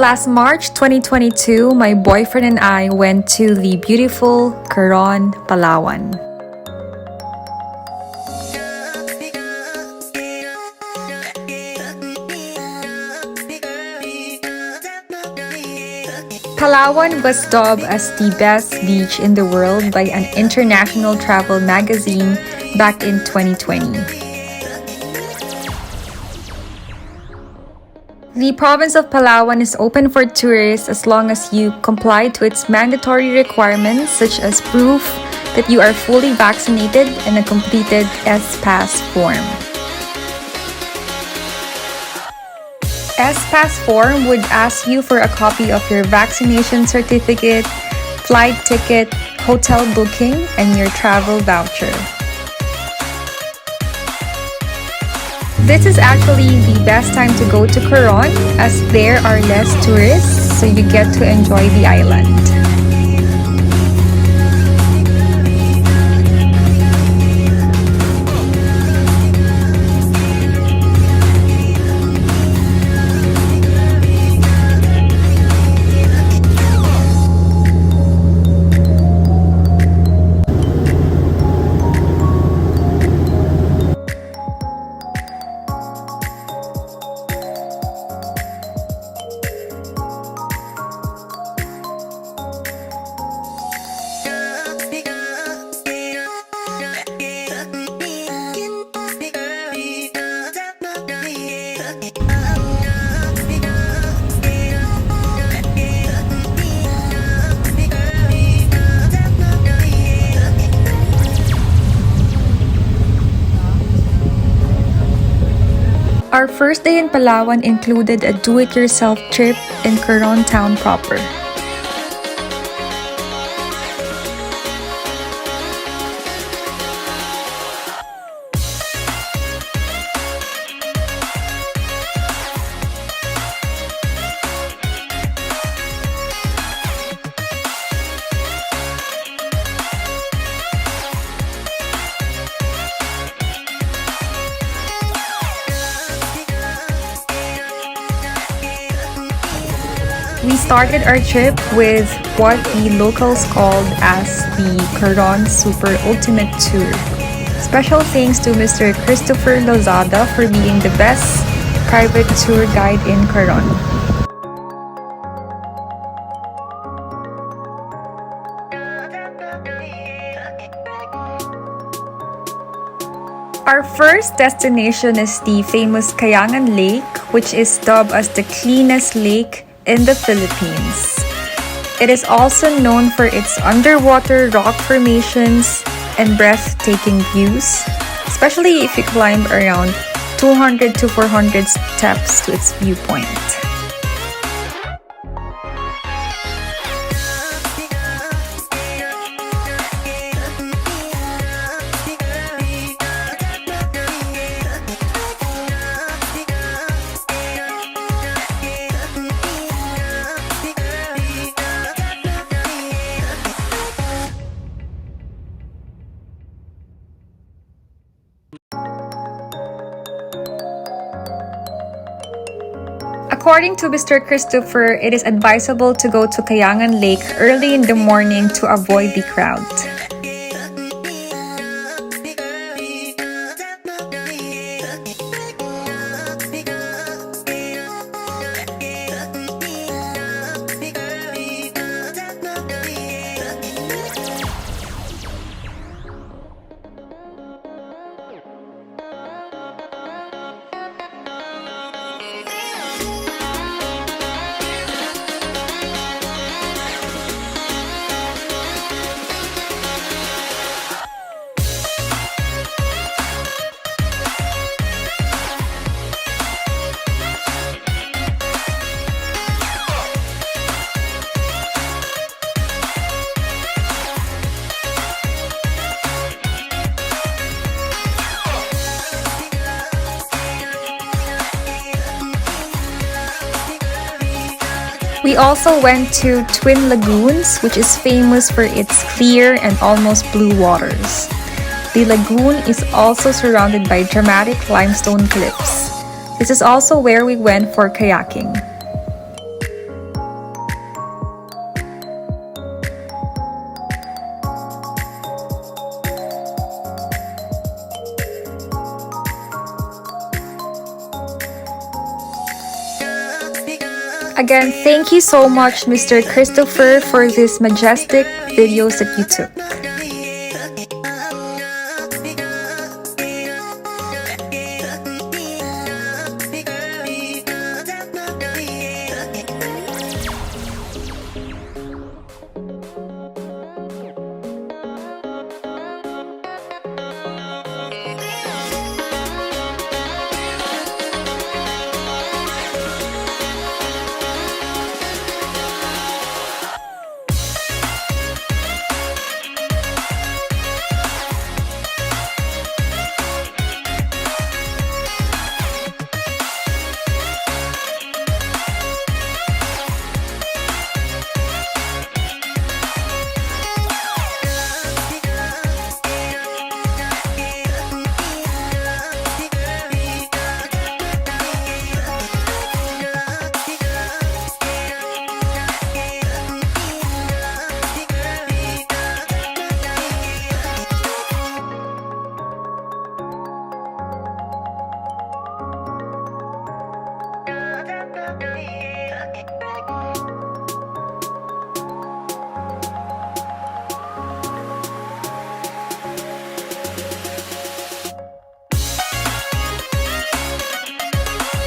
Last March 2022, my boyfriend and I went to the beautiful CORON, Palawan. Palawan was dubbed as the best beach in the world by an international travel magazine back in 2020. The province of Palawan is open for tourists as long as you comply to its mandatory requirements such as proof that you are fully vaccinated and a completed S-Pass form. S-Pass form would ask you for a copy of your vaccination certificate, flight ticket, hotel booking, and your travel voucher. This is actually the best time to go to CORON as there are less tourists, so you get to enjoy the island. Our first day in Palawan included a do-it-yourself trip in CORON town proper. We started our trip with what the locals called as the CORON Super Ultimate Tour. Special thanks to Mr. Christopher Lozada for being the best private tour guide in CORON. Our first destination is the famous Kayangan Lake, which is dubbed as the cleanest lake in the Philippines. It is also known for its underwater rock formations and breathtaking views, especially if you climb around 200 to 400 steps to its viewpoint. According to Mr. Christopher, it is advisable to go to Kayangan Lake early in the morning to avoid the crowd. We also went to Twin Lagoons, which is famous for its clear and almost blue waters. The lagoon is also surrounded by dramatic limestone cliffs. This is also where we went for kayaking. Again, thank you so much, Mr. Christopher, for these majestic videos that you took.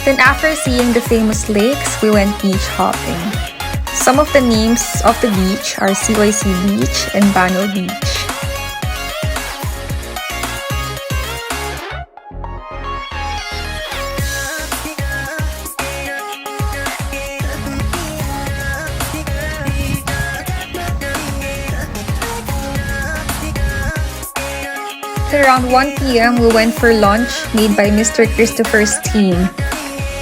Then after seeing the famous lakes, we went beach hopping. Some of the names of the beach are CYC Beach and Bano Beach. At around 1 p.m. we went for lunch made by Mr. Christopher's team.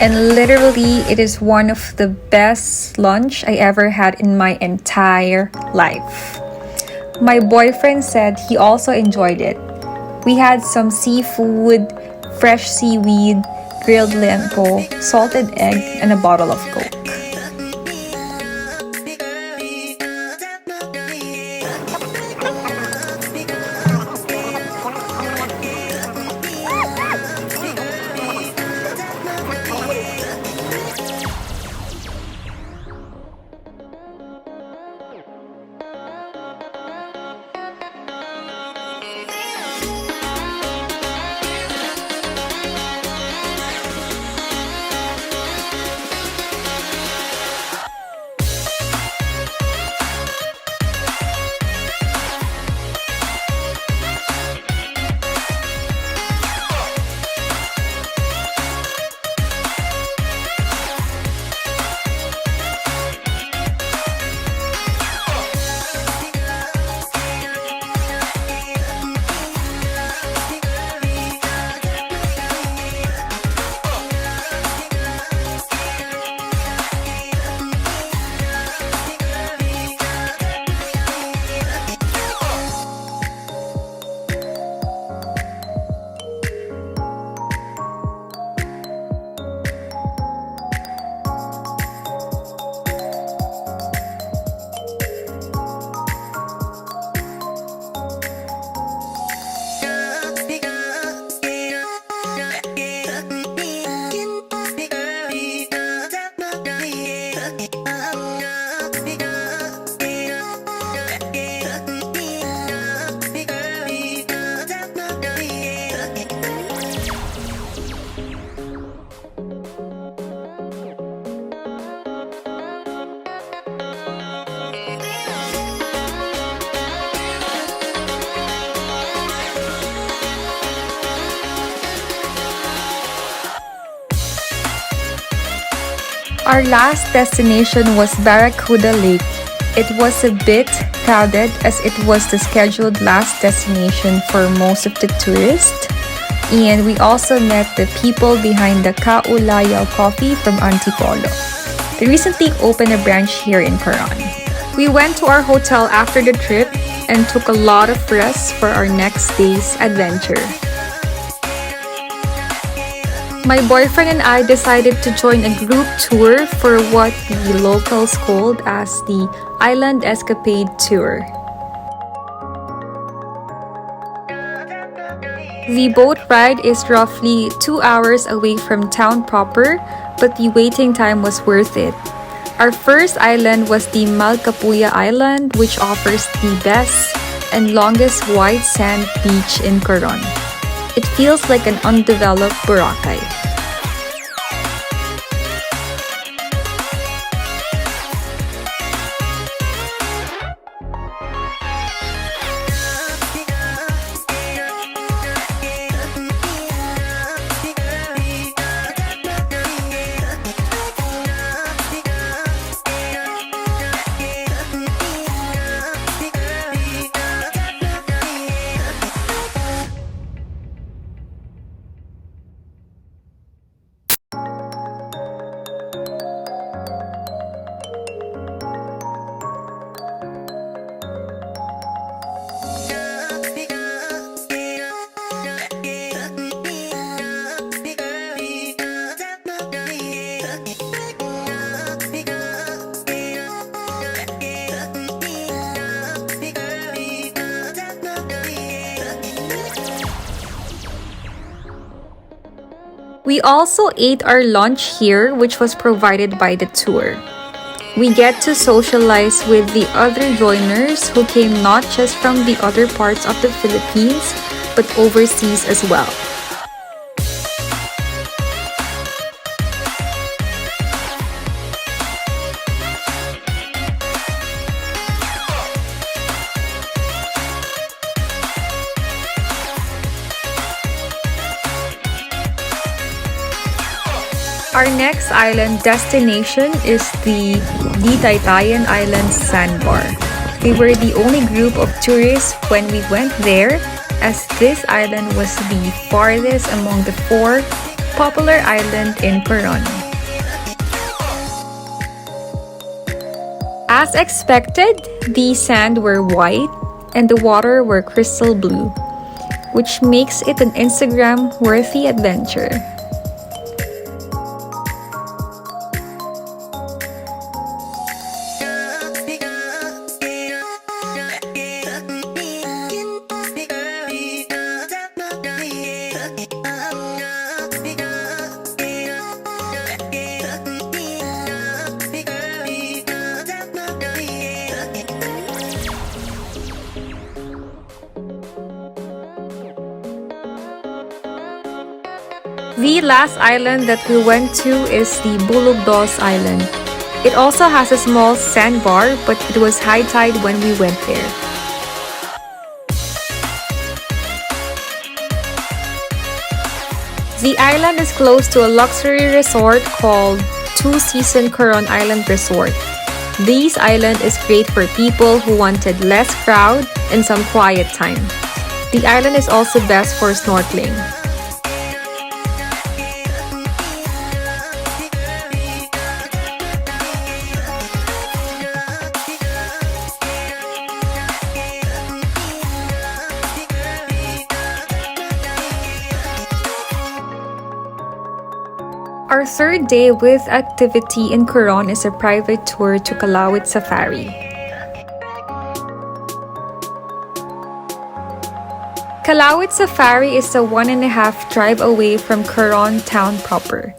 And literally, it is one of the best lunch I ever had in my entire life. My boyfriend said he also enjoyed it. We had some seafood, fresh seaweed, grilled lentil, salted egg, and a bottle of Coke. Our last destination was Barracuda Lake. It was a bit crowded as it was the scheduled last destination for most of the tourists. And we also met the people behind the Kaulayaw Coffee from Antipolo. They recently opened a branch here in Coron. We went to our hotel after the trip and took a lot of rest for our next day's adventure. My boyfriend and I decided to join a group tour for what the locals called as the Island Escapade Tour. The boat ride is roughly 2 hours away from town proper, but the waiting time was worth it. Our first island was the Malcavia Island, which offers the best and longest white sand beach in Coron. It feels like an undeveloped Boracay. We also ate our lunch here, which was provided by the tour. We get to socialize with the other joiners who came not just from the other parts of the Philippines, but overseas as well. Our next island destination is the Taytayan Island Sandbar. We were the only group of tourists when we went there, as this island was the farthest among the 4 popular islands in Coron. As expected, the sand were white and the water were crystal blue, which makes it an Instagram-worthy adventure. The last island that we went to is the Buludos Island. It also has a small sandbar, but it was high tide when we went there. The island is close to a luxury resort called Two Season Coron Island Resort. This island is great for people who wanted less crowd and some quiet time. The island is also best for snorkeling. Our third day with activity in Coron is a private tour to Calawit Safari. Calawit Safari is a 1.5 drive away from Coron town proper.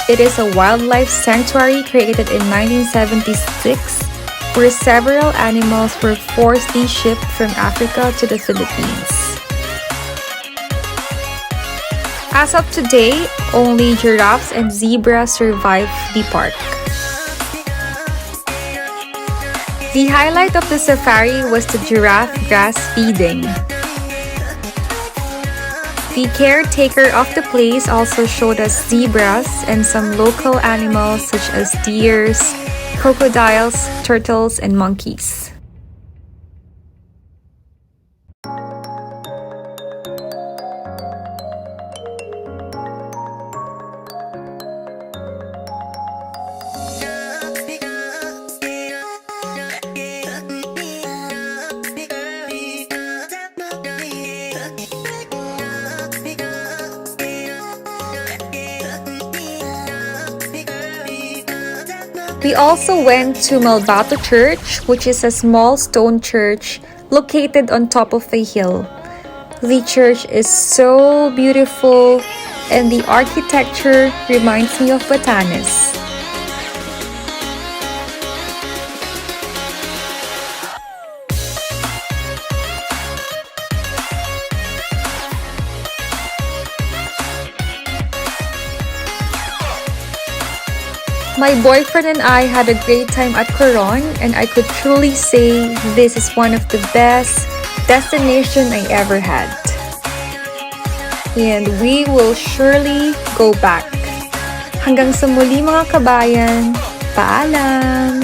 It is a wildlife sanctuary created in 1976 where several animals were forcibly shipped from Africa to the Philippines. As of today, only giraffes and zebras survive the park. The highlight of the safari was the giraffe grass feeding. The caretaker of the place also showed us zebras and some local animals such as deers, crocodiles, turtles, and monkeys. We also went to Melvato Church, which is a small stone church located on top of a hill. The church is so beautiful and the architecture reminds me of Batanes. My boyfriend and I had a great time at Coron, and I could truly say this is one of the best destination I ever had. And we will surely go back. Hanggang sa muli mga kabayan, paalam!